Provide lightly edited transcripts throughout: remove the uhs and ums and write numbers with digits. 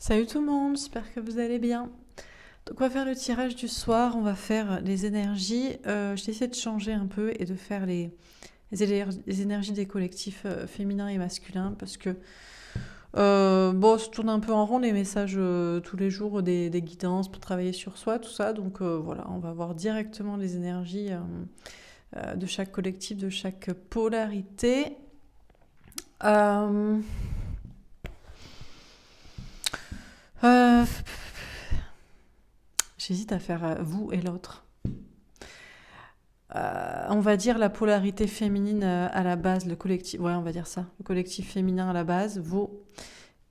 Salut tout le monde, j'espère que vous allez bien. Donc on va faire le tirage du soir, on va faire les énergies. J'ai essayé de changer un peu et de faire les énergies des collectifs féminins et masculins parce que bon, ça tourne un peu en rond les messages tous les jours des guidances pour travailler sur soi, tout ça. Donc voilà, on va voir directement les énergies de chaque collectif, de chaque polarité. Euh, euh, J'hésite à faire vous et l'autre. On va dire la polarité féminine à la base, le collectif, ouais, on va dire ça. Le collectif féminin à la base, vous,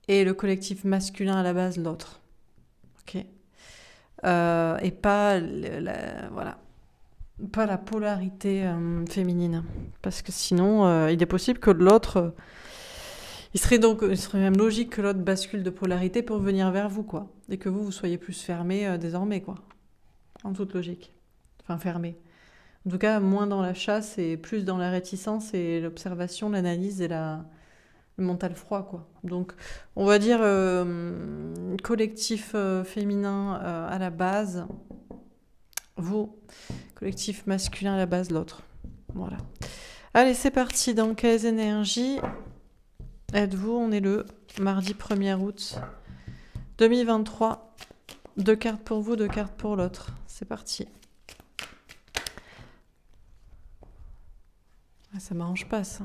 et le collectif masculin à la base, l'autre. Ok. Et pas, voilà, pas la polarité féminine. Parce que sinon, il est possible que l'autre. Il serait même logique que l'autre bascule de polarité pour venir vers vous, quoi. Et que vous soyez plus fermé désormais, quoi. En toute logique. Enfin, fermé. En tout cas, moins dans la chasse et plus dans la réticence et l'observation, l'analyse et le mental froid, quoi. Donc, on va dire collectif féminin à la base, vous, collectif masculin à la base, l'autre. Voilà. Allez, c'est parti. Dans quelles énergies êtes-vous? On est le mardi 1er août 2023. 2 cartes pour vous, 2 cartes pour l'autre. C'est parti. Ah, ça m'arrange pas, ça.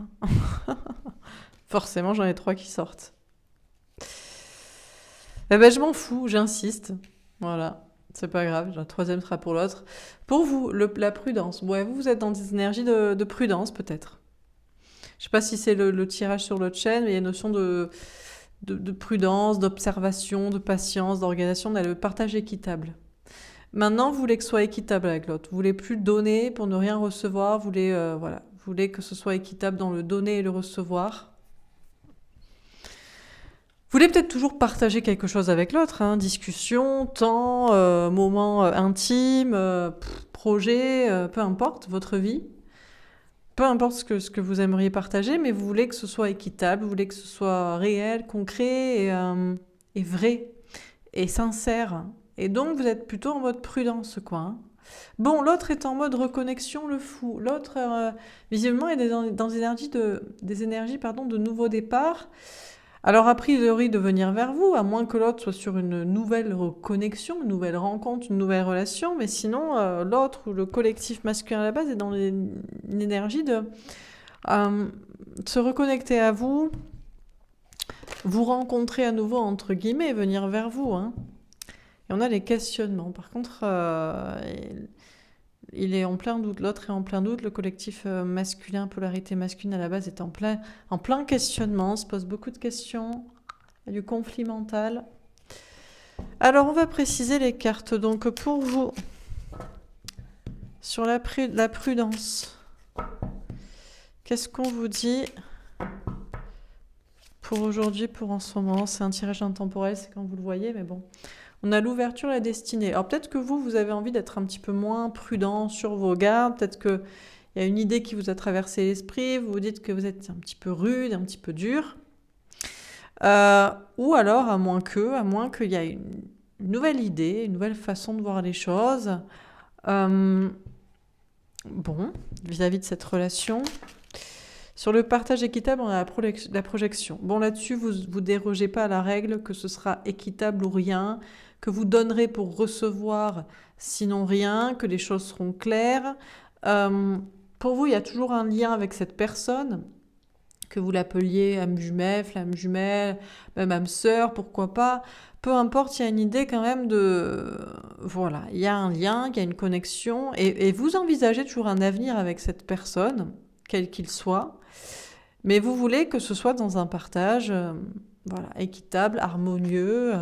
Forcément, j'en ai 3 qui sortent. Eh ben, je m'en fous, j'insiste. Voilà, c'est pas grave, la troisième sera pour l'autre. Pour vous, la prudence. Ouais, vous êtes dans des énergies de prudence, peut-être. Je sais pas si c'est le tirage sur l'autre chaîne, mais il y a une notion de prudence, d'observation, de patience, d'organisation, le partage équitable. Maintenant, vous voulez que ce soit équitable avec l'autre. Vous voulez plus donner pour ne rien recevoir. Vous voulez, voilà, vous voulez que ce soit équitable dans le donner et le recevoir. Vous voulez peut-être toujours partager quelque chose avec l'autre, hein, discussion, temps, moments intimes, projet, peu importe, votre vie. Peu importe ce que vous aimeriez partager, mais vous voulez que ce soit équitable, vous voulez que ce soit réel, concret et vrai et sincère. Et donc vous êtes plutôt en mode prudence, quoi. Hein. Bon, l'autre est en mode reconnexion, le fou. L'autre, visiblement, est dans des énergies de nouveau départ. Alors, a priori, de venir vers vous, à moins que l'autre soit sur une nouvelle connexion, une nouvelle rencontre, une nouvelle relation, mais sinon, l'autre ou le collectif masculin à la base est dans une énergie de se reconnecter à vous, vous rencontrer à nouveau, entre guillemets, et venir vers vous. Hein. Et on a les questionnements. Par contre, il est en plein doute, l'autre est en plein doute, le collectif masculin, polarité masculine à la base est en plein questionnement, on se pose beaucoup de questions, il y a du conflit mental. Alors on va préciser les cartes, donc pour vous, sur la prudence, qu'est-ce qu'on vous dit pour aujourd'hui, pour en ce moment? C'est un tirage intemporel, c'est quand vous le voyez, mais bon. On a l'ouverture, la destinée. Alors peut-être que vous avez envie d'être un petit peu moins prudent sur vos gardes. Peut-être qu'il y a une idée qui vous a traversé l'esprit. Vous vous dites que vous êtes un petit peu rude, un petit peu dur. Ou alors, à moins qu'il y ait une nouvelle idée, une nouvelle façon de voir les choses. Bon, vis-à-vis de cette relation. Sur le partage équitable, on a la projection. Bon, là-dessus, vous dérogez pas à la règle que ce sera équitable ou rien, que vous donnerez pour recevoir, sinon rien, que les choses seront claires. Pour vous, il y a toujours un lien avec cette personne, que vous l'appeliez âme jumelle, flamme jumelle, même âme sœur, pourquoi pas. Peu importe, il y a une idée quand même de... Voilà, il y a un lien, il y a une connexion, et vous envisagez toujours un avenir avec cette personne, quel qu'il soit. Mais vous voulez que ce soit dans un partage voilà, équitable, harmonieux.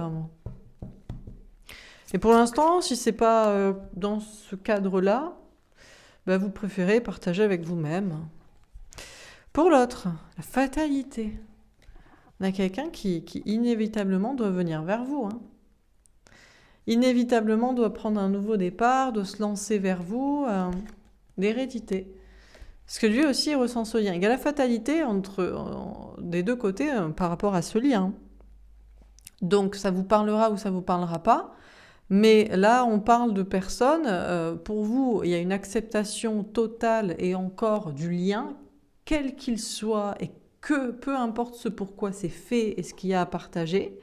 Et pour l'instant, si c'est pas dans ce cadre-là, bah, vous préférez partager avec vous-même. Pour l'autre, la fatalité. On a quelqu'un qui inévitablement doit venir vers vous. Hein. Inévitablement doit prendre un nouveau départ, doit se lancer vers vous. L'hérédité. Parce que lui aussi, il ressent ce lien. Il y a la fatalité des deux côtés par rapport à ce lien. Donc ça vous parlera ou ça vous parlera pas. Mais là, on parle de personnes, pour vous, il y a une acceptation totale et encore du lien, quel qu'il soit, et que peu importe ce pourquoi c'est fait et ce qu'il y a à partager.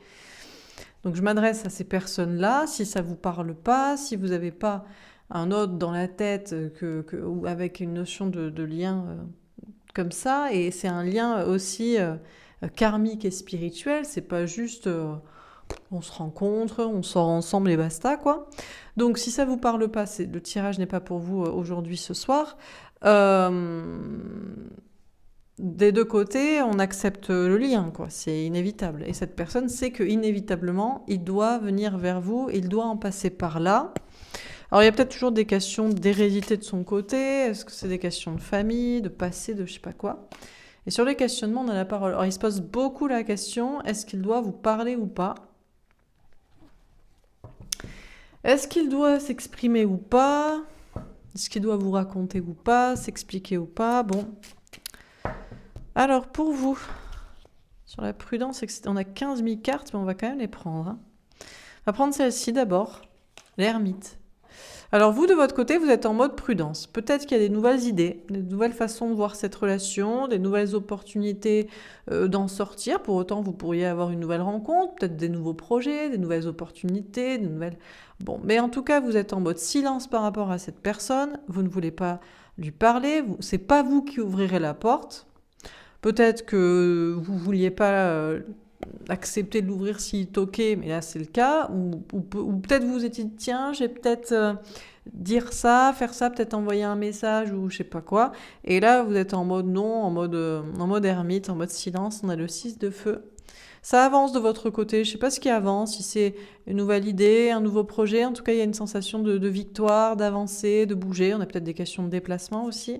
Donc je m'adresse à ces personnes-là, si ça ne vous parle pas, si vous n'avez pas un autre dans la tête ou avec une notion de lien comme ça, et c'est un lien aussi karmique et spirituel, c'est pas juste on se rencontre, on sort ensemble et basta quoi. Donc si ça vous parle pas, le tirage n'est pas pour vous aujourd'hui ce soir. Des deux côtés, on accepte le lien, quoi. C'est inévitable. Et cette personne sait que inévitablement, il doit venir vers vous, il doit en passer par là. Alors il y a peut-être toujours des questions d'hérédité de son côté. Est-ce que c'est des questions de famille, de passé, de je sais pas quoi. Et sur les questionnements, on a la parole. Alors il se pose beaucoup la question, est-ce qu'il doit vous parler ou pas? Est-ce qu'il doit s'exprimer ou pas? Est-ce qu'il doit vous raconter ou pas? S'expliquer ou pas? Bon. Alors, pour vous, sur la prudence, on a 15 000 cartes, mais on va quand même les prendre. On va prendre celle-ci d'abord, l'ermite. Alors vous, de votre côté, vous êtes en mode prudence. Peut-être qu'il y a des nouvelles idées, des nouvelles façons de voir cette relation, des nouvelles opportunités d'en sortir. Pour autant, vous pourriez avoir une nouvelle rencontre, peut-être des nouveaux projets, des nouvelles opportunités, des nouvelles... Bon, mais en tout cas, vous êtes en mode silence par rapport à cette personne. Vous ne voulez pas lui parler. C'est pas vous qui ouvrirez la porte. Peut-être que vous vouliez pas accepter de l'ouvrir s'il toquait, mais là c'est le cas. Ou peut-être vous étiez dit, tiens, j'ai peut-être dire ça, faire ça, peut-être envoyer un message ou je sais pas quoi. Et là vous êtes en mode non, en mode ermite, en mode silence. On a le 6 de feu. Ça avance de votre côté. Je sais pas ce qui avance, si c'est une nouvelle idée, un nouveau projet. En tout cas, il y a une sensation de victoire, d'avancer, de bouger. On a peut-être des questions de déplacement aussi.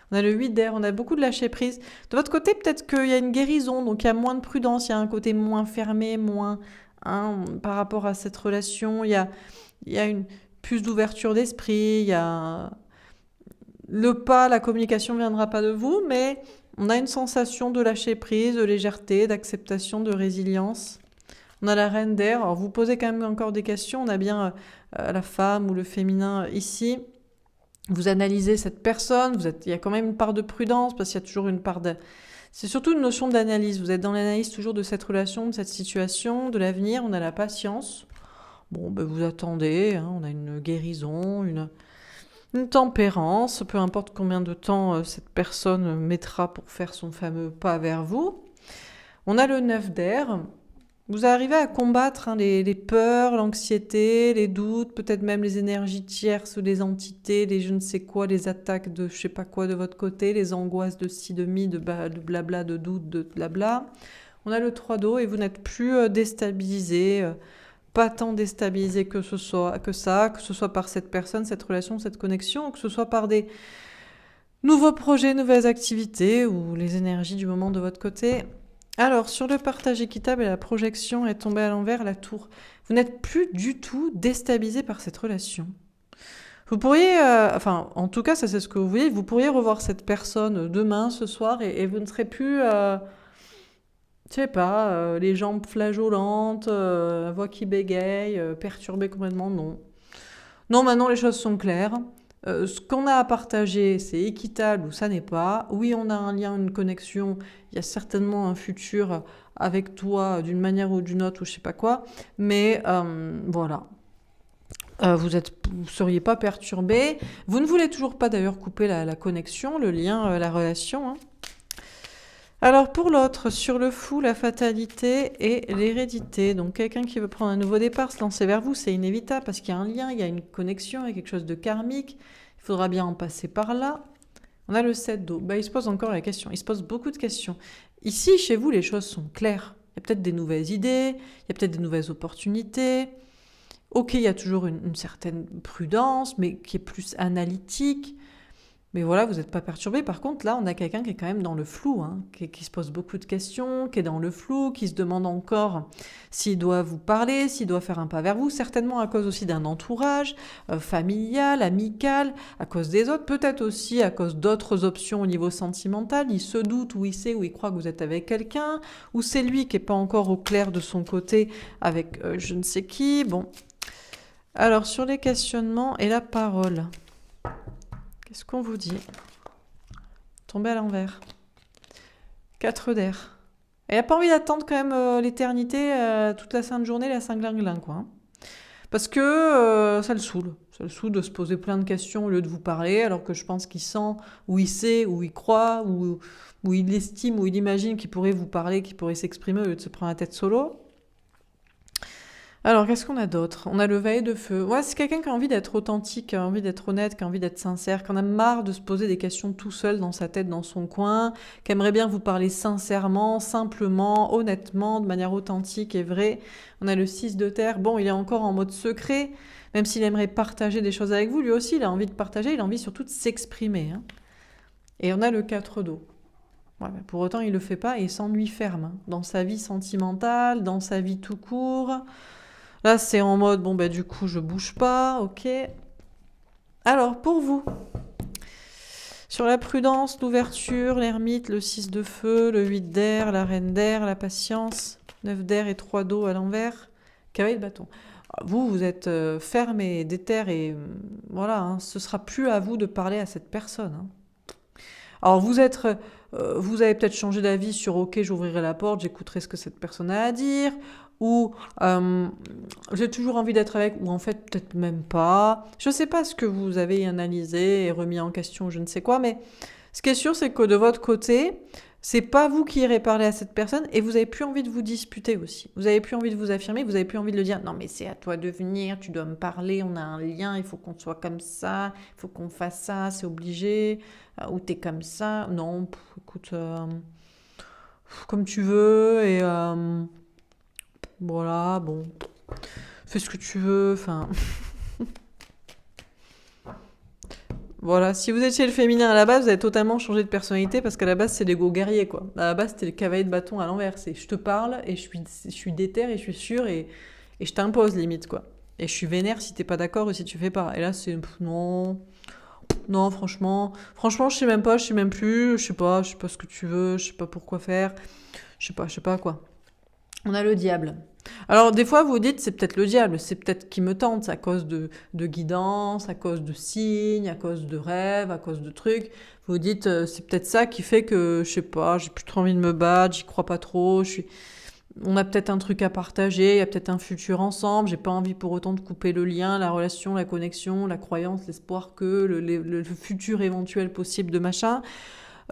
On a le 8 d'air, on a beaucoup de lâcher prise. De votre côté, peut-être qu'il y a une guérison, donc il y a moins de prudence, il y a un côté moins fermé, moins par rapport à cette relation. Il y a une plus d'ouverture d'esprit, il y a la communication ne viendra pas de vous, mais on a une sensation de lâcher prise, de légèreté, d'acceptation, de résilience. On a la reine d'air. Alors vous posez quand même encore des questions. On a bien la femme ou le féminin ici. Vous analysez cette personne, il y a quand même une part de prudence, parce qu'il y a toujours une part de... C'est surtout une notion d'analyse. Vous êtes dans l'analyse toujours de cette relation, de cette situation, de l'avenir. On a la patience. Bon, ben vous attendez, hein, on a une guérison, une tempérance. Peu importe combien de temps cette personne mettra pour faire son fameux pas vers vous. On a le 9 d'air. Vous arrivez à combattre les peurs, l'anxiété, les doutes, peut-être même les énergies tierces ou les entités, les je ne sais quoi, les attaques de je sais pas quoi de votre côté, les angoisses de ci, de mi, de blabla, de doute, de blabla. On a le 3 d'eau et vous n'êtes plus déstabilisé, pas tant déstabilisé que ce soit par cette personne, cette relation, cette connexion, ou que ce soit par des nouveaux projets, nouvelles activités ou les énergies du moment de votre côté. Alors, sur le partage équitable et la projection est tombée à l'envers, la tour. Vous n'êtes plus du tout déstabilisé par cette relation. Vous pourriez, en tout cas, ça c'est ce que vous voyez, vous pourriez revoir cette personne demain, ce soir, et vous ne serez plus, je sais pas, les jambes flageolantes, la voix qui bégaye, perturbée complètement, non. Non, maintenant les choses sont claires. Ce qu'on a à partager, c'est équitable ou ça n'est pas. Oui, on a un lien, une connexion. Il y a certainement un futur avec toi d'une manière ou d'une autre ou je sais pas quoi. Mais voilà. Vous ne seriez pas perturbé. Vous ne voulez toujours pas d'ailleurs couper la connexion, le lien, la relation. Hein. Alors pour l'autre, sur le fou, la fatalité et l'hérédité. Donc quelqu'un qui veut prendre un nouveau départ, se lancer vers vous, c'est inévitable parce qu'il y a un lien, il y a une connexion, il y a quelque chose de karmique. Il faudra bien en passer par là. On a le 7 d'eau. Il se pose encore la question. Il se pose beaucoup de questions. Ici, chez vous, les choses sont claires. Il y a peut-être des nouvelles idées, il y a peut-être des nouvelles opportunités. Ok, il y a toujours une certaine prudence, mais qui est plus analytique. Mais voilà, vous n'êtes pas perturbé. Par contre, là, on a quelqu'un qui est quand même dans le flou, hein, qui se pose beaucoup de questions, qui est dans le flou, qui se demande encore s'il doit vous parler, s'il doit faire un pas vers vous, certainement à cause aussi d'un entourage familial, amical, à cause des autres, peut-être aussi à cause d'autres options au niveau sentimental. Il se doute ou il sait ou il croit que vous êtes avec quelqu'un, ou c'est lui qui n'est pas encore au clair de son côté avec je ne sais qui. Bon. Alors, sur les questionnements et la parole. Qu'est-ce qu'on vous dit? Tombé à l'envers. 4 d'air. Elle n'a pas envie d'attendre quand même l'éternité, toute la sainte journée, la Saint-Glinglin, quoi. Hein. Parce que ça le saoule. Ça le saoule de se poser plein de questions au lieu de vous parler, alors que je pense qu'il sent, ou il sait, ou il croit, ou il estime, ou il imagine qu'il pourrait vous parler, qu'il pourrait s'exprimer au lieu de se prendre la tête solo. Alors, qu'est-ce qu'on a d'autre? On a le valet de feu. Ouais, c'est quelqu'un qui a envie d'être authentique, qui a envie d'être honnête, qui a envie d'être sincère, qui en a marre de se poser des questions tout seul dans sa tête, dans son coin, qui aimerait bien vous parler sincèrement, simplement, honnêtement, de manière authentique et vraie. On a le 6 de terre. Bon, il est encore en mode secret, même s'il aimerait partager des choses avec vous. Lui aussi, il a envie de partager, il a envie surtout de s'exprimer. Hein. Et on a le 4 d'eau. Ouais, pour autant, il ne le fait pas et il s'ennuie ferme. Hein. Dans sa vie sentimentale, dans sa vie tout court... Là, c'est en mode, bon, bah, du coup, je bouge pas, ok. Alors, pour vous, sur la prudence, l'ouverture, l'ermite, le 6 de feu, le 8 d'air, la reine d'air, la patience, 9 d'air et 3 d'eau à l'envers, cavalier de bâton. Vous êtes ferme et déter et voilà, hein, ce sera plus à vous de parler à cette personne. Hein. Alors, vous avez peut-être changé d'avis sur, ok, j'ouvrirai la porte, j'écouterai ce que cette personne a à dire, ou j'ai toujours envie d'être avec, ou en fait peut-être même pas. Je ne sais pas ce que vous avez analysé et remis en question, je ne sais quoi, mais ce qui est sûr, c'est que de votre côté, c'est pas vous qui irez parler à cette personne et vous avez plus envie de vous disputer aussi. Vous avez plus envie de vous affirmer, vous avez plus envie de le dire. Non, mais c'est à toi de venir, tu dois me parler, on a un lien, il faut qu'on soit comme ça, il faut qu'on fasse ça, c'est obligé. Ou t'es comme ça. Non, écoute, comme tu veux et voilà, bon, fais ce que tu veux, enfin... Voilà, si vous étiez le féminin à la base, vous avez totalement changé de personnalité parce qu'à la base, c'est l'ego guerrier, quoi. À la base, c'était le cavalier de bâton à l'envers. C'est je te parle et je suis déter et je suis sûre et je t'impose, limite, quoi. Et je suis vénère si t'es pas d'accord ou si tu fais pas. Et là, c'est non, non, franchement, je sais même plus, je sais pas ce que tu veux, je sais pas pourquoi faire, je sais pas quoi. On a le diable. Alors, des fois, vous dites, c'est peut-être le diable, c'est peut-être qui me tente, à cause de guidance, à cause de signes, à cause de rêves, à cause de trucs. Vous dites, c'est peut-être ça qui fait que, je sais pas, j'ai plus trop envie de me battre, j'y crois pas trop, on a peut-être un truc à partager, il y a peut-être un futur ensemble, j'ai pas envie pour autant de couper le lien, la relation, la connexion, la croyance, l'espoir que, le futur éventuel possible de machin.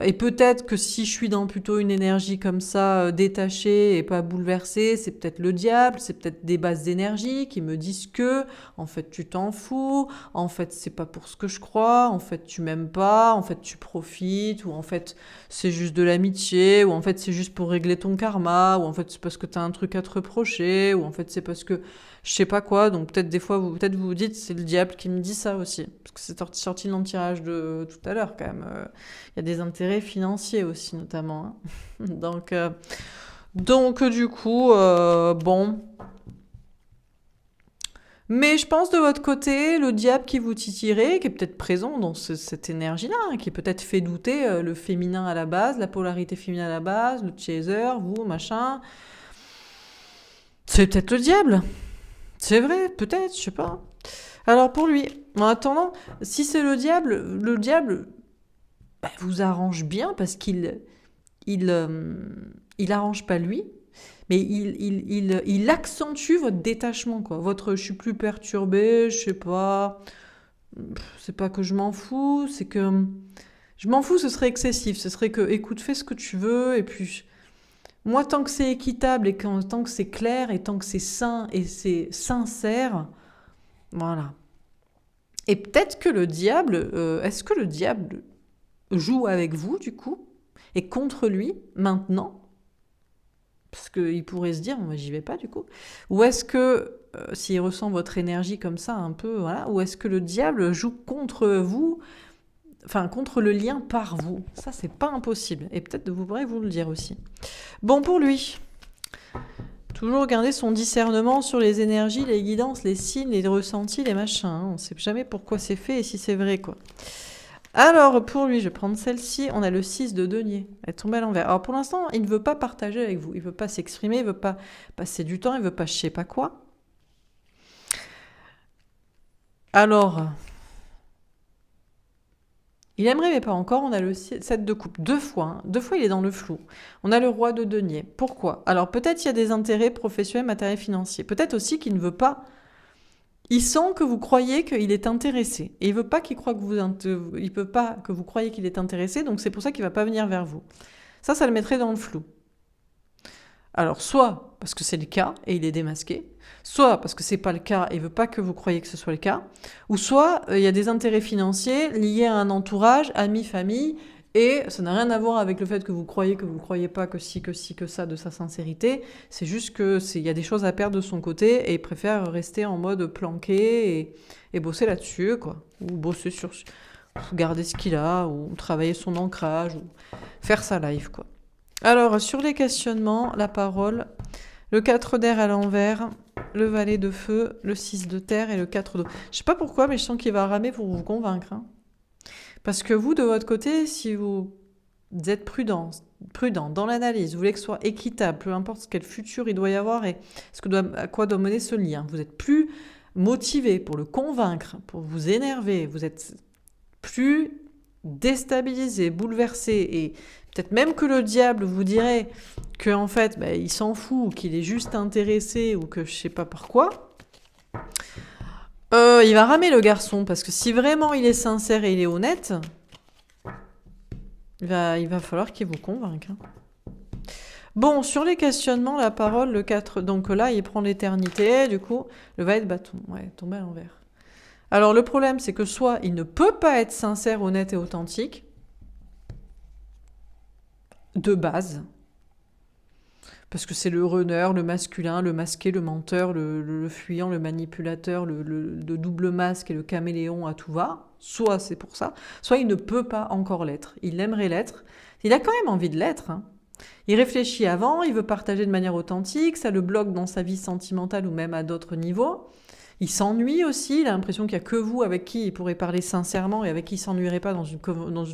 Et peut-être que si je suis dans plutôt une énergie comme ça, détachée et pas bouleversée, c'est peut-être le diable, c'est peut-être des bases d'énergie qui me disent que, en fait, tu t'en fous, en fait, c'est pas pour ce que je crois, en fait, tu m'aimes pas, en fait, tu profites, ou en fait, c'est juste de l'amitié, ou en fait, c'est juste pour régler ton karma, ou en fait, c'est parce que t'as un truc à te reprocher, ou en fait, c'est parce que je sais pas quoi. Donc peut-être des fois, peut-être vous vous dites, c'est le diable qui me dit ça aussi. Parce que c'est sorti dans le tirage de tout à l'heure quand même. Il y a des intérêts financiers aussi notamment. Hein. donc du coup, bon. Mais je pense de votre côté, le diable qui vous titillerait, qui est peut-être présent dans cette énergie-là, hein, qui peut-être fait douter le féminin à la base, la polarité féminine à la base, le chaser, vous, machin. C'est peut-être le diable. C'est vrai, peut-être, je sais pas. Alors pour lui, en attendant, si c'est le diable bah, vous arrange bien parce il arrange pas lui, mais il accentue votre détachement, quoi. Votre je suis plus perturbée, je sais pas, c'est pas que je m'en fous, c'est que je m'en fous, ce serait excessif, ce serait que écoute, fais ce que tu veux, et puis moi, tant que c'est équitable et tant que c'est clair et tant que c'est sain et c'est sincère, voilà. Et peut-être que le diable, est-ce que le diable joue avec vous du coup et contre lui maintenant? Parce qu'il pourrait se dire, moi j'y vais pas du coup. Ou est-ce que, s'il ressent votre énergie comme ça un peu, voilà, ou est-ce que le diable joue contre vous enfin, contre le lien par vous. Ça, c'est pas impossible. Et peut-être vous pourrez vous le dire aussi. Bon, pour lui, toujours garder son discernement sur les énergies, les guidances, les signes, les ressentis, les machins. Hein. On ne sait jamais pourquoi c'est fait et si c'est vrai, quoi. Alors, pour lui, je vais prendre celle-ci. On a le 6 de denier. Elle est tombée à l'envers. Alors, pour l'instant, il ne veut pas partager avec vous. Il ne veut pas s'exprimer. Il ne veut pas passer du temps. Il ne veut pas je sais pas quoi. Alors, il aimerait, mais pas encore. On a le 7 de coupe. 2 fois. Hein. 2 fois, il est dans le flou. On a le roi de denier. Pourquoi? Alors, peut-être il y a des intérêts professionnels, matériels, financiers. Peut-être aussi qu'il ne veut pas... Il sent que vous croyez qu'il est intéressé. Et il veut pas qu'il croit que il peut pas que vous croyez qu'il est intéressé, donc c'est pour ça qu'il va pas venir vers vous. Ça le mettrait dans le flou. Alors, soit parce que c'est le cas et il est démasqué, soit parce que c'est pas le cas et il veut pas que vous croyiez que ce soit le cas, ou soit il y a des intérêts financiers liés à un entourage, amis, famille, et ça n'a rien à voir avec le fait que vous croyez pas, que si, que ça, de sa sincérité. C'est juste que il y a des choses à perdre de son côté et il préfère rester en mode planqué et bosser là-dessus, quoi. Ou bosser sur garder ce qu'il a, ou travailler son ancrage, ou faire sa life, quoi. Alors, sur les questionnements, la parole, le 4 d'air à l'envers, le valet de feu, le 6 de terre et le 4 d'eau. Je sais pas pourquoi, mais je sens qu'il va ramer pour vous convaincre, hein. Parce que vous, de votre côté, si vous êtes prudent dans l'analyse, vous voulez que ce soit équitable, peu importe quel futur il doit y avoir et à quoi doit mener ce lien, vous êtes plus motivé pour le convaincre, pour vous énerver, vous êtes plus déstabilisé, bouleversé, et peut-être même que le diable vous dirait que en fait, il s'en fout, ou qu'il est juste intéressé, ou que je sais pas pourquoi. Il va ramer le garçon, parce que si vraiment il est sincère et il est honnête, il va falloir qu'il vous convainque. Hein. Bon, sur les questionnements, la parole, le 4, donc là, il prend l'éternité, du coup, le valet de bâton, ouais, tombé à l'envers. Alors, le problème, c'est que soit il ne peut pas être sincère, honnête et authentique, de base, parce que c'est le runner, le masculin, le masqué, le menteur, le fuyant, le manipulateur, le double masque et le caméléon à tout va. Soit c'est pour ça, soit il ne peut pas encore l'être. Il aimerait l'être. Il a quand même envie de l'être. Hein. Il réfléchit avant, il veut partager de manière authentique, ça le bloque dans sa vie sentimentale ou même à d'autres niveaux. Il s'ennuie aussi, il a l'impression qu'il n'y a que vous avec qui il pourrait parler sincèrement et avec qui il ne s'ennuierait pas dans une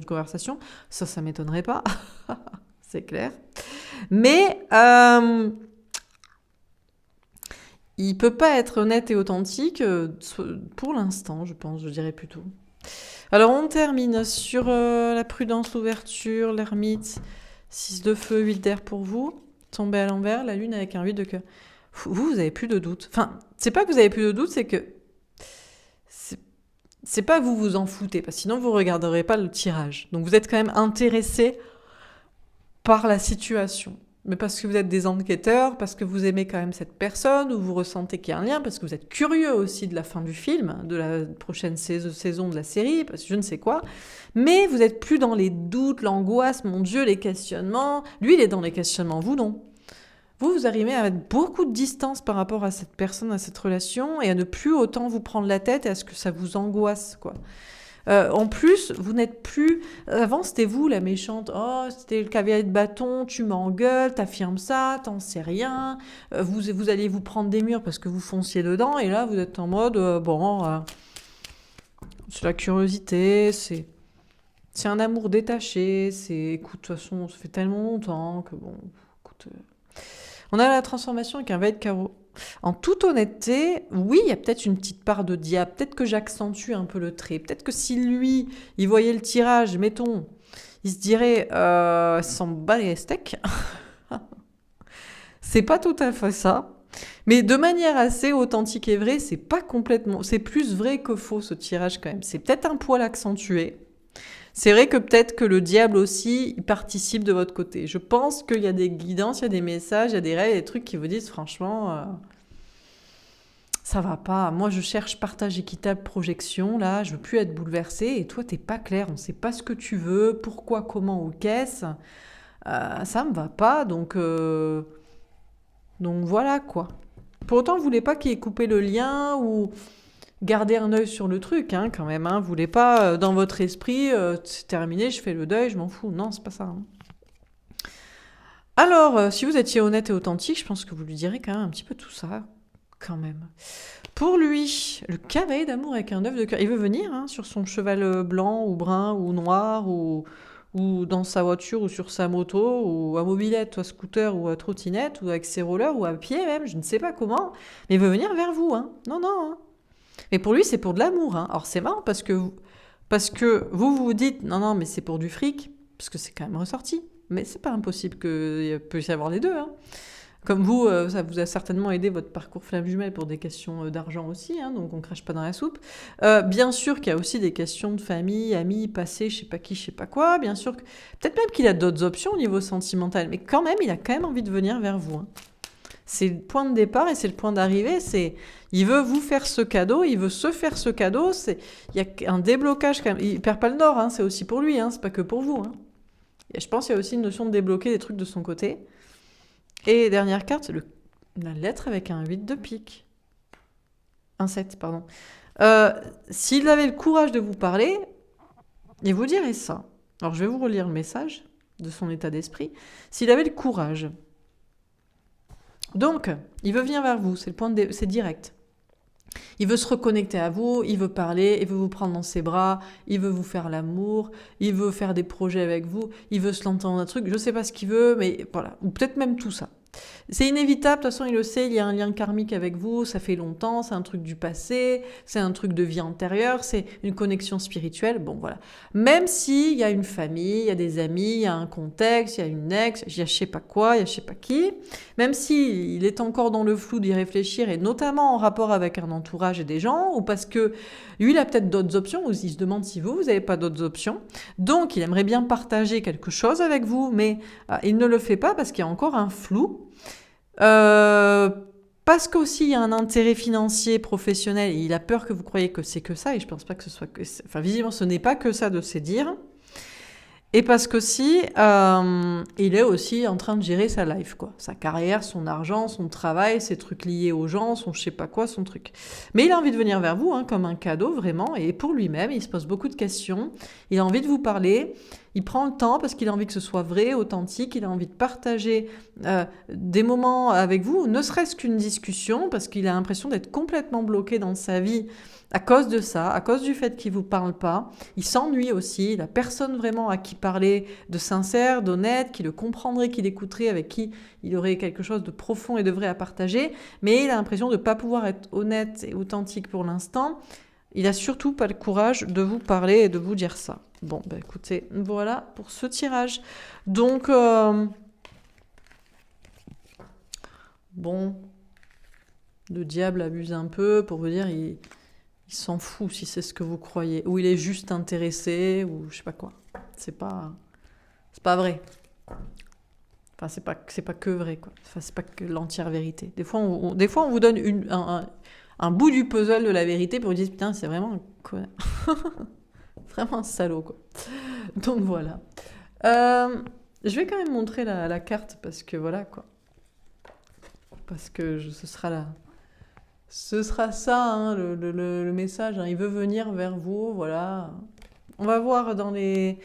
conversation. Ça m'étonnerait pas. C'est clair. Mais il peut pas être honnête et authentique pour l'instant, je pense, je dirais plutôt. Alors on termine sur la prudence, l'ouverture, l'ermite, 6 de feu, 8 d'air pour vous, tombé à l'envers, la lune avec un 8 de cœur. Vous avez plus de doute. Enfin, c'est pas que vous avez plus de doute, c'est que c'est pas que vous vous en foutez, parce que sinon vous regarderez pas le tirage. Donc vous êtes quand même intéressé par la situation. Mais parce que vous êtes des enquêteurs, parce que vous aimez quand même cette personne, ou vous ressentez qu'il y a un lien, parce que vous êtes curieux aussi de la fin du film, de la prochaine saison de la série, parce que je ne sais quoi. Mais vous n'êtes plus dans les doutes, l'angoisse, mon Dieu, les questionnements. Lui, il est dans les questionnements, vous non. Vous arrivez à mettre beaucoup de distance par rapport à cette personne, à cette relation, et à ne plus autant vous prendre la tête et à ce que ça vous angoisse, quoi. En plus, vous n'êtes plus... Avant, c'était vous, la méchante. Oh, c'était le cavalier de bâton, tu m'engueules, t'affirmes ça, t'en sais rien. Vous allez vous prendre des murs parce que vous fonciez dedans. Et là, vous êtes en mode, c'est la curiosité, c'est un amour détaché. Écoute, de toute façon, ça fait tellement longtemps que bon... Écoute, on a la transformation avec un valet de carreau. En toute honnêteté, oui, il y a peut-être une petite part de diable. Peut-être que j'accentue un peu le trait. Peut-être que si lui, il voyait le tirage, mettons, il se dirait, s'en bat les steaks. C'est pas tout à fait ça. Mais de manière assez authentique et vraie, c'est pas complètement... C'est plus vrai que faux, ce tirage, quand même. C'est peut-être un poil accentué. C'est vrai que peut-être que le diable aussi il participe de votre côté. Je pense qu'il y a des guidances, il y a des messages, il y a des rêves, des trucs qui vous disent franchement, ça va pas. Moi, je cherche partage équitable, projection. Là, je veux plus être bouleversée. Et toi, t'es pas clair. On sait pas ce que tu veux, pourquoi, comment ou qu'est-ce. Ça me va pas. Donc voilà quoi. Pour autant, vous voulez pas qu'il ait coupé le lien ou gardez un œil sur le truc, hein, quand même. Hein. Vous voulez pas, dans votre esprit, c'est terminé, je fais le deuil, je m'en fous. Non, c'est pas ça. Hein. Alors, si vous étiez honnête et authentique, je pense que vous lui direz quand même un petit peu tout ça, quand même. Pour lui, le cavalier d'amour avec un œuf de cœur, il veut venir hein, sur son cheval blanc ou brun ou noir ou dans sa voiture ou sur sa moto ou à mobilette ou à scooter ou à trottinette ou avec ses rollers ou à pied même, je ne sais pas comment, mais il veut venir vers vous. Hein. Non, non. Hein. Mais pour lui, c'est pour de l'amour. Hein. Alors c'est marrant parce que vous vous dites, non, non, mais c'est pour du fric, parce que c'est quand même ressorti. Mais c'est pas impossible qu'il puisse y avoir les deux. Hein. Comme vous, ça vous a certainement aidé votre parcours flamme jumelle pour des questions d'argent aussi, hein, donc on crache pas dans la soupe. Bien sûr qu'il y a aussi des questions de famille, amis, passé, je sais pas qui, je sais pas quoi. Bien sûr que peut-être même qu'il a d'autres options au niveau sentimental, mais quand même, il a quand même envie de venir vers vous. Hein. C'est le point de départ et c'est le point d'arrivée. Il veut vous faire ce cadeau, il veut se faire ce cadeau. Il y a un déblocage quand même. Il perd pas le nord, hein, c'est aussi pour lui, hein, c'est pas que pour vous. Hein. Et je pense qu'il y a aussi une notion de débloquer des trucs de son côté. Et dernière carte, c'est la lettre avec un 8 de pique. Un 7, pardon. S'il avait le courage de vous parler, il vous dirait ça. Alors je vais vous relire le message de son état d'esprit. S'il avait le courage. Donc, il veut venir vers vous, c'est direct. Il veut se reconnecter à vous, il veut parler, il veut vous prendre dans ses bras, il veut vous faire l'amour, il veut faire des projets avec vous, il veut se lancer dans un truc, je ne sais pas ce qu'il veut, mais voilà, ou peut-être même tout ça. C'est inévitable, de toute façon il le sait, il y a un lien karmique avec vous, ça fait longtemps, c'est un truc du passé, c'est un truc de vie antérieure, c'est une connexion spirituelle, bon voilà. Même s'il y a une famille, il y a des amis, il y a un contexte, il y a une ex, il y a je sais pas quoi, il y a je sais pas qui, même s'il est encore dans le flou d'y réfléchir, et notamment en rapport avec un entourage et des gens, ou parce que lui il a peut-être d'autres options, ou il se demande si vous n'avez pas d'autres options, donc il aimerait bien partager quelque chose avec vous, mais il ne le fait pas parce qu'il y a encore un flou. Parce qu'aussi il y a un intérêt financier, professionnel, et il a peur que vous croyiez que c'est que ça, et je pense pas que ce soit que... Enfin, visiblement, ce n'est pas que ça de se dire. Et parce qu'aussi, il est aussi en train de gérer sa life, quoi. Sa carrière, son argent, son travail, ses trucs liés aux gens, son je sais pas quoi, son truc. Mais il a envie de venir vers vous, hein, comme un cadeau, vraiment, et pour lui-même, il se pose beaucoup de questions, il a envie de vous parler, il prend le temps parce qu'il a envie que ce soit vrai, authentique, il a envie de partager des moments avec vous, ne serait-ce qu'une discussion, parce qu'il a l'impression d'être complètement bloqué dans sa vie à cause de ça, à cause du fait qu'il ne vous parle pas. Il s'ennuie aussi, il n'a personne vraiment à qui parler de sincère, d'honnête, qui le comprendrait, qui l'écouterait, avec qui il aurait quelque chose de profond et de vrai à partager, mais il a l'impression de ne pas pouvoir être honnête et authentique pour l'instant. Il n'a surtout pas le courage de vous parler et de vous dire ça. Bon, bah écoutez, voilà pour ce tirage. Donc, bon, le diable abuse un peu pour vous dire, il s'en fout si c'est ce que vous croyez. Ou il est juste intéressé, ou je sais pas quoi. C'est pas vrai. Enfin, c'est pas que vrai, quoi. Enfin, c'est pas que l'entière vérité. Des fois, on vous donne un bout du puzzle de la vérité pour vous dire, putain, c'est vraiment un connard. Vraiment un salaud, quoi. Donc, voilà. Je vais quand même montrer la carte, parce que voilà, quoi. Parce que ce sera là. Ce sera ça, hein, le message. Hein. Il veut venir vers vous, voilà. On va voir dans les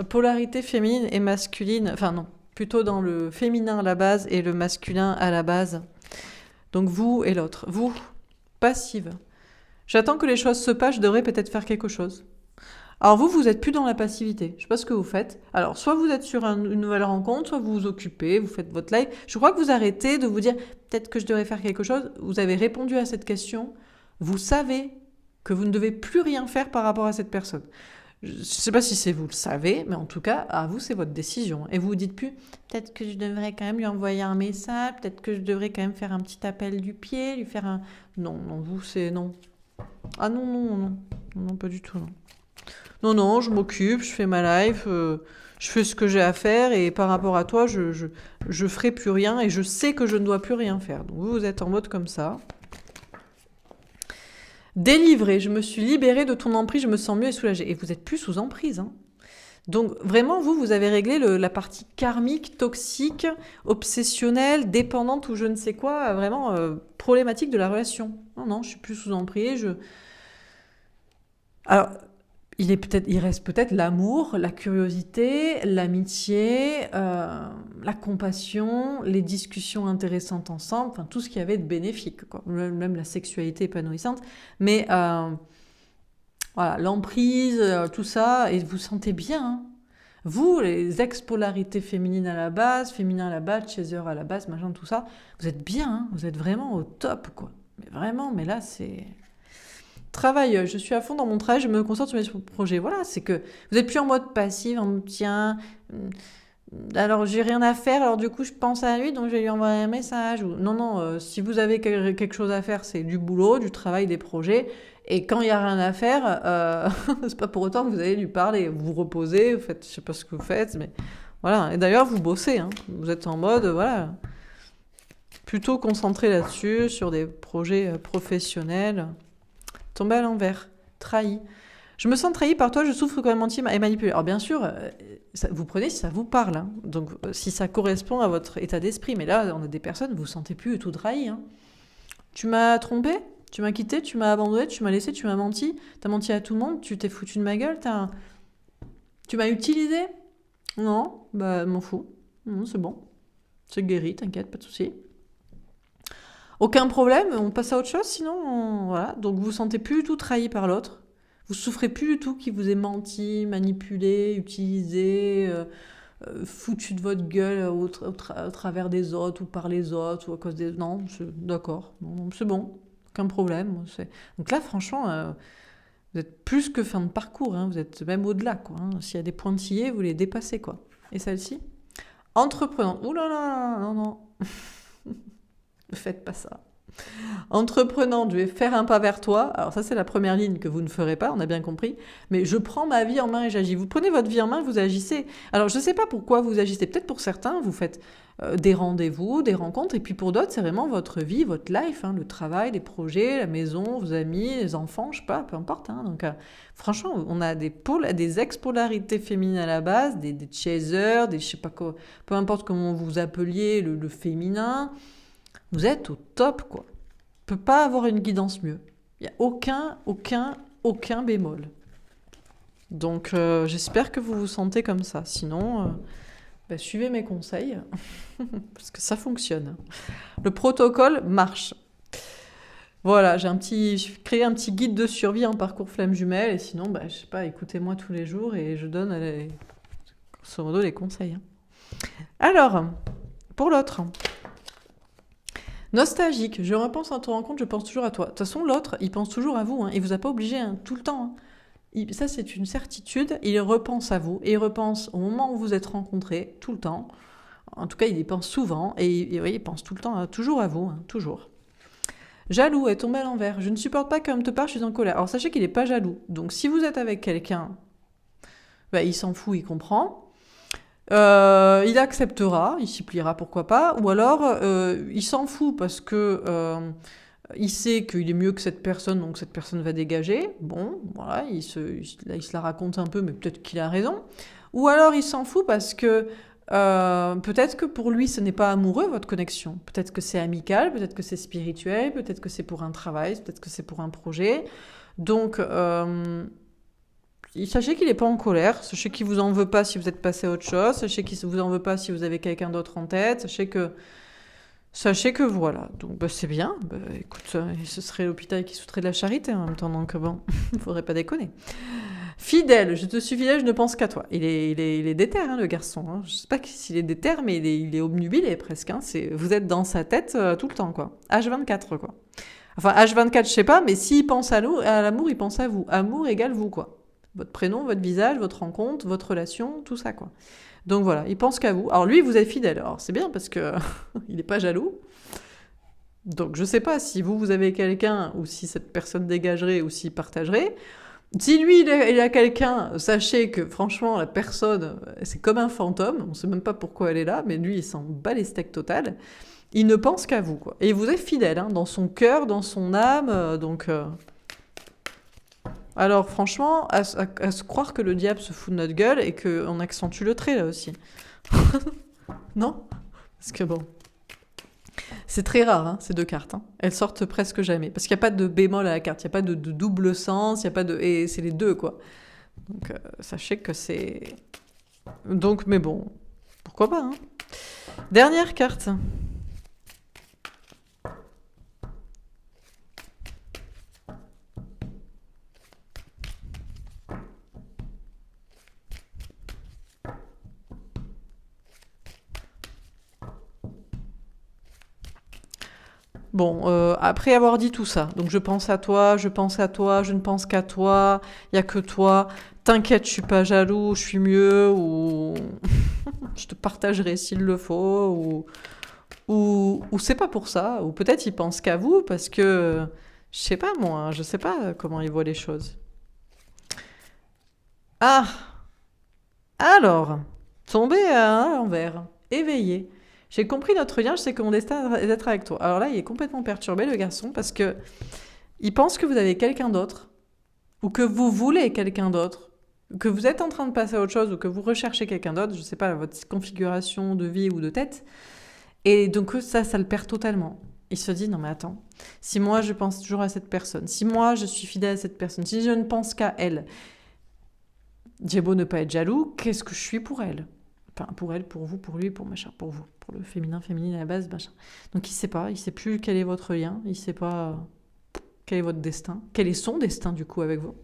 polarités féminines et masculines. Enfin, non, plutôt dans le féminin à la base et le masculin à la base. Donc, vous et l'autre. Vous, passive. J'attends que les choses se passent, je devrais peut-être faire quelque chose. Alors vous n'êtes plus dans la passivité. Je sais pas ce que vous faites. Alors, soit vous êtes sur une nouvelle rencontre, soit vous vous occupez, vous faites votre live. Je crois que vous arrêtez de vous dire peut-être que je devrais faire quelque chose. Vous avez répondu à cette question. Vous savez que vous ne devez plus rien faire par rapport à cette personne. Je ne sais pas si c'est vous le savez, mais en tout cas, à vous, c'est votre décision. Et vous vous dites plus peut-être que je devrais quand même lui envoyer un message, peut-être que je devrais quand même faire un petit appel du pied, lui faire un... Non, vous, c'est non. Ah non, pas du tout, non. Non, je m'occupe, je fais ma life, je fais ce que j'ai à faire et par rapport à toi, je ferai plus rien et je sais que je ne dois plus rien faire. Donc vous êtes en mode comme ça. Délivré, je me suis libérée de ton emprise, je me sens mieux et soulagée. Et vous n'êtes plus sous emprise. Hein. Donc vraiment, vous avez réglé la partie karmique, toxique, obsessionnelle, dépendante ou je ne sais quoi, vraiment problématique de la relation. Non, je suis plus sous emprise, Alors, il reste peut-être l'amour, la curiosité, l'amitié, la compassion, les discussions intéressantes ensemble, enfin tout ce qu'il y avait de bénéfique, quoi. Même la sexualité épanouissante. Mais voilà, l'emprise, tout ça, et vous sentez bien, hein. Vous, les ex-polarités féminines à la base, féminins à la base, chaser à la base, machin, tout ça, vous êtes bien, hein. Vous êtes vraiment au top, quoi. Mais vraiment, mais là, c'est... Travail, je suis à fond dans mon travail, je me concentre sur mes projets. Voilà, c'est que vous êtes plus en mode passif, en mode tiens, alors j'ai rien à faire, alors du coup je pense à lui, donc je vais lui envoyer un message. Non, non, si vous avez quelque chose à faire, c'est du boulot, du travail, des projets. Et quand il n'y a rien à faire, c'est pas pour autant que vous allez lui parler. Vous vous reposez, vous faites, je sais pas ce que vous faites, mais voilà. Et d'ailleurs, vous bossez, hein. Vous êtes en mode, voilà, plutôt concentré là-dessus, sur des projets professionnels. Tombé à l'envers, trahi. Je me sens trahi par toi, je souffre quand même menti et manipulé. Alors bien sûr, vous prenez si ça vous parle, hein. Donc si ça correspond à votre état d'esprit. Mais là, on a des personnes, vous vous sentez plus du tout trahi, hein. Tu m'as trompé, tu m'as quitté, tu m'as abandonné, tu m'as laissé, tu m'as menti. T'as menti à tout le monde, tu t'es foutu de ma gueule, tu m'as utilisé. Non, bah m'en fous. Non, c'est bon. C'est guéri, t'inquiète, pas de souci. Aucun problème, on passe à autre chose, sinon, voilà. Donc vous vous sentez plus du tout trahi par l'autre. Vous souffrez plus du tout qu'il vous ait menti, manipulé, utilisé, foutu de votre gueule au travers des autres ou par les autres ou à cause des... Non, d'accord, non, c'est bon, aucun problème. Donc là, franchement, vous êtes plus que fin de parcours, hein. Vous êtes même au-delà, quoi, hein. S'il y a des pointillés, vous les dépassez, quoi. Et celle-ci, entreprenante. Ouh là là, non, non. Ne faites pas ça. Entreprenante, je vais faire un pas vers toi. Alors ça, c'est la première ligne que vous ne ferez pas, on a bien compris. Mais je prends ma vie en main et j'agis. Vous prenez votre vie en main, vous agissez. Alors je ne sais pas pourquoi vous agissez. Peut-être pour certains, vous faites des rendez-vous, des rencontres. Et puis pour d'autres, c'est vraiment votre vie, votre life, hein, le travail, les projets, la maison, vos amis, les enfants, je sais pas, peu importe, hein. Donc franchement, on a des ex-polarités féminines à la base, des chasers, des je sais pas quoi, peu importe comment vous appeliez le féminin. Vous êtes au top, quoi. On ne peut pas avoir une guidance mieux. Il n'y a aucun bémol. Donc, j'espère que vous vous sentez comme ça. Sinon, suivez mes conseils, parce que ça fonctionne. Le protocole marche. Voilà, j'ai créé un petit guide de survie en parcours flamme jumelle. Et sinon, je sais pas, écoutez-moi tous les jours et je donne, grosso modo, les conseils, hein. Alors, pour l'autre... Nostalgique, je repense à ton rencontre, je pense toujours à toi. De toute façon, l'autre, il pense toujours à vous, hein. Il vous a pas obligé, hein, tout le temps, hein. Ça, c'est une certitude. Il repense à vous et il repense au moment où vous êtes rencontrés, tout le temps. En tout cas, il y pense souvent et oui, il pense tout le temps, toujours à vous, hein, toujours. Jaloux est tombé à l'envers. Je ne supporte pas quand on te parle, je suis en colère. Alors sachez qu'il n'est pas jaloux. Donc si vous êtes avec quelqu'un, il s'en fout, il comprend. Il acceptera, il s'y pliera, pourquoi pas, ou alors il s'en fout parce que il sait qu'il est mieux que cette personne, donc cette personne va dégager. Bon, voilà, il se la raconte un peu, mais peut-être qu'il a raison. Ou alors il s'en fout parce que peut-être que pour lui ce n'est pas amoureux votre connexion. Peut-être que c'est amical, peut-être que c'est spirituel, peut-être que c'est pour un travail, peut-être que c'est pour un projet. Donc sachez qu'il n'est pas en colère, sachez qu'il ne vous en veut pas si vous êtes passé à autre chose, sachez qu'il ne vous en veut pas si vous avez quelqu'un d'autre en tête, sachez que voilà, donc c'est bien, écoute, ce serait l'hôpital qui souterait de la charité en même temps, donc bon, il ne faudrait pas déconner. Fidèle, je te suis fidèle, je ne pense qu'à toi. Il est déter, hein, le garçon, hein. Je ne sais pas s'il est déter, mais il est obnubilé presque, hein. Vous êtes dans sa tête tout le temps, quoi. H24, quoi. Enfin, H24, je sais pas, mais s'il pense à l'amour, il pense à vous. Amour égale vous, quoi. Votre prénom, votre visage, votre rencontre, votre relation, tout ça, quoi. Donc voilà, il pense qu'à vous. Alors lui, vous êtes fidèle. Alors c'est bien parce que il n'est pas jaloux. Donc je sais pas si vous avez quelqu'un ou si cette personne dégagerait ou s'il partagerait. Si lui, il a quelqu'un, sachez que franchement, la personne, c'est comme un fantôme. On sait même pas pourquoi elle est là, mais lui, il s'en bat les steaks total. Il ne pense qu'à vous, quoi. Et vous êtes fidèle, hein, dans son cœur, dans son âme, donc... Alors franchement, à se croire que le diable se fout de notre gueule et qu'on accentue le trait là aussi. Non ? Parce que bon... C'est très rare, hein, ces deux cartes. Hein. Elles sortent presque jamais. Parce qu'il n'y a pas de bémol à la carte, il n'y a pas de double sens, il y a pas de... Et c'est les deux, quoi. Donc, sachez que c'est... Donc, mais bon, pourquoi pas, hein. Dernière carte. Bon, après avoir dit tout ça, donc je pense à toi, je pense à toi, je ne pense qu'à toi, il y a que toi, t'inquiète, je suis pas jaloux, je suis mieux, ou je te partagerai s'il le faut, ou c'est pas pour ça, ou peut-être il pense qu'à vous, parce que, je sais pas moi, je sais pas comment il voit les choses. Ah, alors, tombé à l'envers, éveillé. J'ai compris notre lien, je sais que mon destin est d'être avec toi. Alors là, il est complètement perturbé, le garçon, parce que il pense que vous avez quelqu'un d'autre, ou que vous voulez quelqu'un d'autre, que vous êtes en train de passer à autre chose, ou que vous recherchez quelqu'un d'autre, je sais pas, votre configuration de vie ou de tête. Et donc ça le perd totalement. Il se dit, non mais attends, si moi je pense toujours à cette personne, si moi je suis fidèle à cette personne, si je ne pense qu'à elle, j'ai beau ne pas être jaloux, qu'est-ce que je suis pour elle? Enfin, pour elle, pour vous, pour lui, pour machin, pour vous, pour le féminin, féminine à la base, machin. Donc il sait pas, il sait plus quel est votre lien, il sait pas quel est votre destin, quel est son destin du coup avec vous.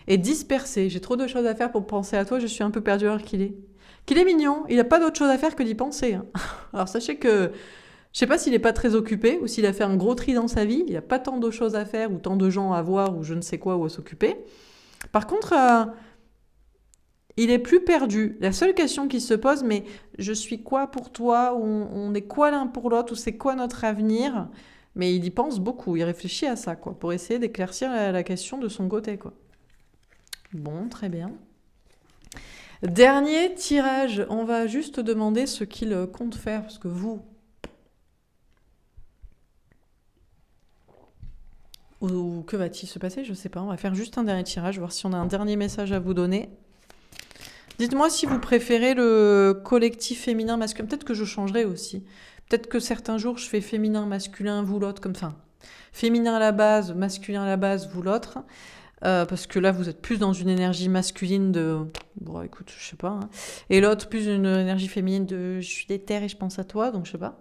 Et dispersé, j'ai trop de choses à faire pour penser à toi, je suis un peu perdu alors qu'il est. Qu'il est mignon, il a pas d'autre chose à faire que d'y penser. Hein. Alors sachez que, je sais pas s'il est pas très occupé, ou s'il a fait un gros tri dans sa vie, il a pas tant de choses à faire, ou tant de gens à voir, ou je ne sais quoi, ou à s'occuper. Par contre... il est plus perdu. La seule question qui se pose, mais je suis quoi pour toi? On est quoi l'un pour l'autre? Ou c'est quoi notre avenir? Mais il y pense beaucoup, il réfléchit à ça, quoi, pour essayer d'éclaircir la question de son côté, quoi. Bon, très bien. Dernier tirage, on va juste demander ce qu'il compte faire, parce que vous... Ou que va-t-il se passer? Je sais pas, on va faire juste un dernier tirage, voir si on a un dernier message à vous donner. Dites-moi si vous préférez le collectif féminin masculin. Peut-être que je changerai aussi. Peut-être que certains jours je fais féminin masculin, vous l'autre, comme ça. Féminin à la base, masculin à la base, vous l'autre. Parce que là vous êtes plus dans une énergie masculine de... Bon écoute, je sais pas. Hein. Et l'autre plus une énergie féminine de je suis déter et je pense à toi, donc je sais pas.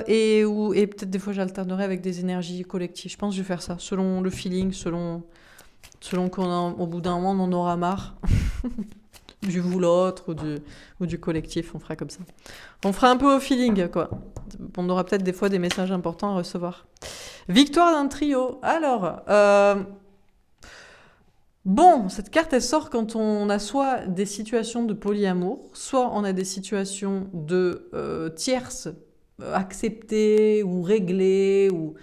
Et peut-être des fois j'alternerai avec des énergies collectives. Je pense que je vais faire ça, selon le feeling, selon qu'au bout d'un moment on en aura marre. Du vous l'autre ou du collectif, on fera comme ça. On fera un peu au feeling, quoi. On aura peut-être des fois des messages importants à recevoir. Victoire d'un trio. Alors, bon, cette carte, elle sort quand on a soit des situations de polyamour, soit on a des situations de tierces acceptées ou réglées, ou...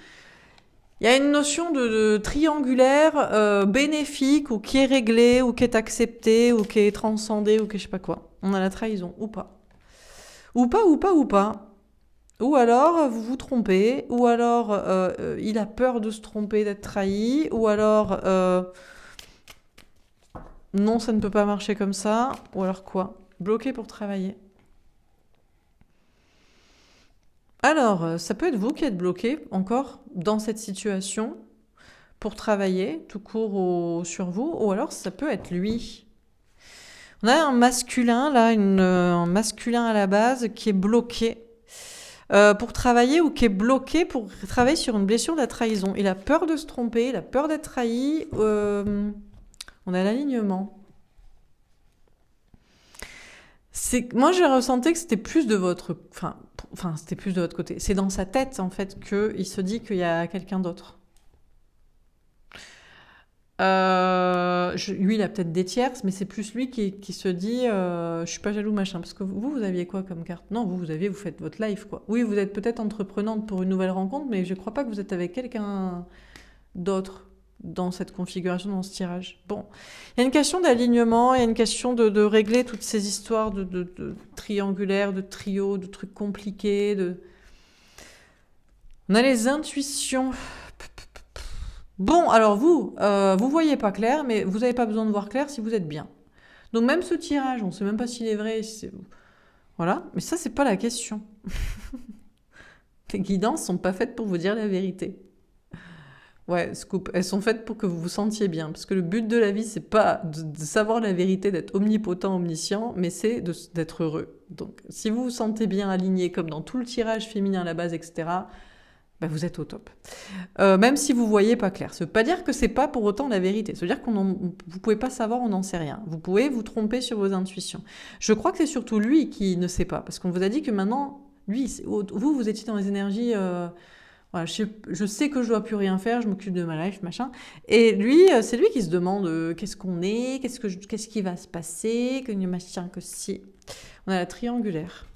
Il y a une notion de triangulaire bénéfique, ou qui est réglé, ou qui est accepté, ou qui est transcendé, ou qui est je sais pas quoi. On a la trahison, ou pas. Ou pas, ou pas, ou pas. Ou alors vous vous trompez, ou alors il a peur de se tromper, d'être trahi, ou alors non, ça ne peut pas marcher comme ça, ou alors quoi? Bloqué pour travailler. Alors, ça peut être vous qui êtes bloqué encore dans cette situation pour travailler tout court sur vous, ou alors ça peut être lui. On a un masculin, là, un masculin à la base qui est bloqué pour travailler ou qui est bloqué pour travailler sur une blessure de la trahison. Il a peur de se tromper, il a peur d'être trahi. On a l'alignement. Moi, j'ai ressenti que c'était plus de votre... Enfin, c'était plus de votre côté. C'est dans sa tête, en fait, qu'il se dit qu'il y a quelqu'un d'autre. Lui, il a peut-être des tierces, mais c'est plus lui qui se dit je suis pas jaloux, machin. Parce que vous aviez quoi comme carte? Non, vous faites votre life, quoi. Oui, vous êtes peut-être entreprenante pour une nouvelle rencontre, mais je crois pas que vous êtes avec quelqu'un d'autre dans cette configuration, dans ce tirage. Bon, il y a une question d'alignement, il y a une question de régler toutes ces histoires de triangulaires, de trios, de trucs compliqués. On a les intuitions. Bon, alors vous voyez pas clair, mais vous n'avez pas besoin de voir clair si vous êtes bien. Donc même ce tirage, on sait même pas s'il est vrai. Voilà, mais ça, c'est pas la question. Les guidances sont pas faites pour vous dire la vérité. Ouais, scoop. Elles sont faites pour que vous vous sentiez bien. Parce que le but de la vie, c'est pas de savoir la vérité, d'être omnipotent, omniscient, mais c'est d'être heureux. Donc, si vous vous sentez bien aligné, comme dans tout le tirage féminin à la base, etc., bah, vous êtes au top. Même si vous voyez pas clair. Ça veut pas dire que c'est pas pour autant la vérité. Ça veut dire vous pouvez pas savoir, on n'en sait rien. Vous pouvez vous tromper sur vos intuitions. Je crois que c'est surtout lui qui ne sait pas. Parce qu'on vous a dit que maintenant, lui, vous étiez dans les énergies... voilà, je sais que je dois plus rien faire, je m'occupe de ma life, machin. Et lui, c'est lui qui se demande qu'est-ce qu'on est, qu'est-ce qui va se passer, que machin, que si. On a la triangulaire.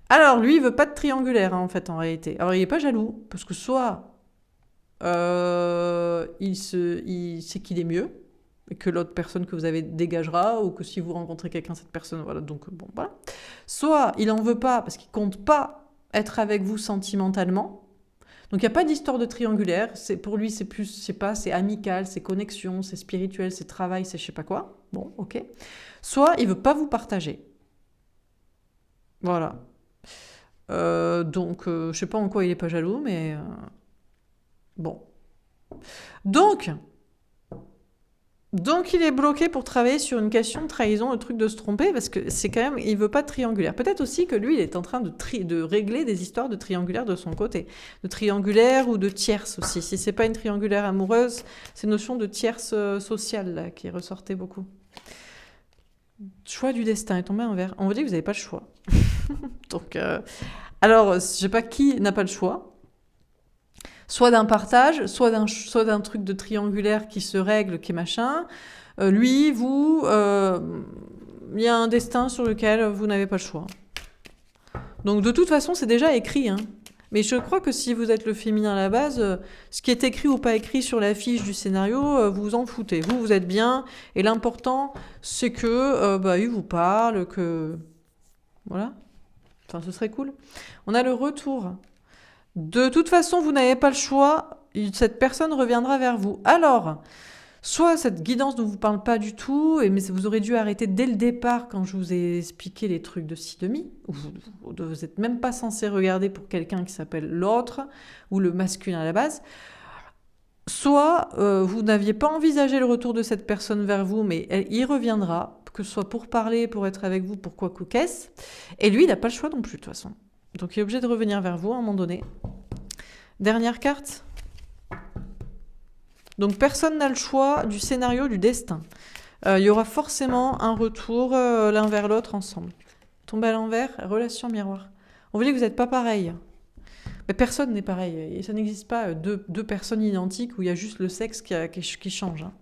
Alors, lui, il veut pas de triangulaire, hein, en fait, en réalité. Alors, il est pas jaloux, parce que soit il sait qu'il est mieux, et que l'autre personne que vous avez dégagera, ou que si vous rencontrez quelqu'un, cette personne, voilà, donc bon, voilà. Soit il en veut pas, parce qu'il compte pas être avec vous sentimentalement. Donc il n'y a pas d'histoire de triangulaire, pour lui c'est plus, je sais pas, c'est amical, c'est connexion, c'est spirituel, c'est travail, c'est je sais pas quoi. Bon, ok. Soit il veut pas vous partager. Voilà. Donc je sais pas en quoi il est pas jaloux, mais bon. Donc il est bloqué pour travailler sur une question de trahison, le truc de se tromper, parce que c'est quand même, il veut pas de triangulaire. Peut-être aussi que lui, il est en train de régler des histoires de triangulaire de son côté. De triangulaire ou de tierce aussi. Si c'est pas une triangulaire amoureuse, c'est une notion de tierce sociale là, qui ressortait beaucoup. Choix du destin est tombé en vert. On vous dit que vous n'avez pas le choix. Donc, alors, je sais pas qui n'a pas le choix. Soit d'un partage, soit d'un truc de triangulaire qui se règle, qui est machin. Lui, vous, il y a un destin sur lequel vous n'avez pas le choix. Donc de toute façon, c'est déjà écrit. Hein. Mais je crois que si vous êtes le féminin à la base, ce qui est écrit ou pas écrit sur la fiche du scénario, vous vous en foutez. Vous êtes bien. Et l'important, c'est que il vous parle, que... Voilà. Enfin, ce serait cool. On a le retour. De toute façon, vous n'avez pas le choix, cette personne reviendra vers vous. Alors, soit cette guidance ne vous parle pas du tout, mais vous aurez dû arrêter dès le départ quand je vous ai expliqué les trucs de sodomie. Vous n'êtes même pas censé regarder pour quelqu'un qui s'appelle l'autre, ou le masculin à la base. Soit vous n'aviez pas envisagé le retour de cette personne vers vous, mais il reviendra, que ce soit pour parler, pour être avec vous, pour quoi que qu'est-ce. Et lui, il n'a pas le choix non plus, de toute façon. Donc il est obligé de revenir vers vous à un moment donné. Dernière carte. Donc personne n'a le choix du scénario du destin. Il y aura forcément un retour l'un vers l'autre ensemble. Tomber à l'envers, relation miroir. On vous dit que vous n'êtes pas pareil. Mais personne n'est pareil. Et ça n'existe pas deux personnes identiques où il y a juste le sexe qui change. Hein.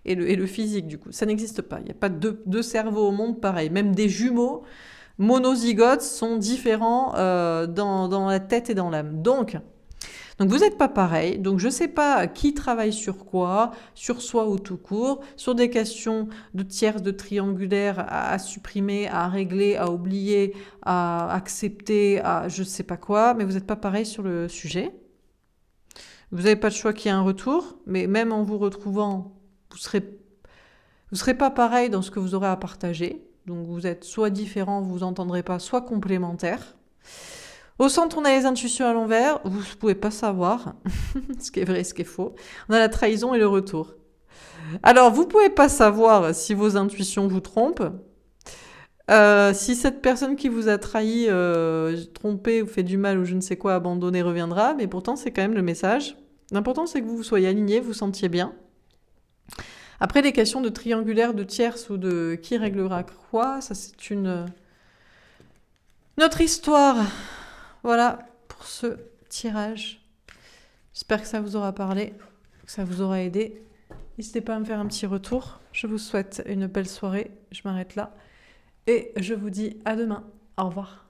et le physique, du coup. Ça n'existe pas. Il n'y a pas deux cerveaux au monde pareils. Même des jumeaux monozygotes sont différents dans la tête et dans l'âme. Donc vous n'êtes pas pareil. Donc je ne sais pas qui travaille sur quoi, sur soi ou tout court, sur des questions de tierces, de triangulaire à supprimer, à régler, à oublier, à accepter, à je ne sais pas quoi, mais vous n'êtes pas pareil sur le sujet. Vous n'avez pas le choix qu'il y ait un retour, mais même en vous retrouvant, vous serez pas pareil dans ce que vous aurez à partager. Donc vous êtes soit différent, vous vous entendrez pas, soit complémentaire. Au centre, on a les intuitions à l'envers. Vous ne pouvez pas savoir ce qui est vrai et ce qui est faux. On a la trahison et le retour. Alors, vous ne pouvez pas savoir si vos intuitions vous trompent. Si cette personne qui vous a trahi, trompé ou fait du mal ou je ne sais quoi, abandonné, reviendra. Mais pourtant, c'est quand même le message. L'important, c'est que vous soyez alignés, vous sentiez bien. Après, les questions de triangulaire, de tierce ou de qui réglera quoi, ça c'est notre histoire. Voilà pour ce tirage. J'espère que ça vous aura parlé, que ça vous aura aidé. N'hésitez pas à me faire un petit retour. Je vous souhaite une belle soirée. Je m'arrête là. Et je vous dis à demain. Au revoir.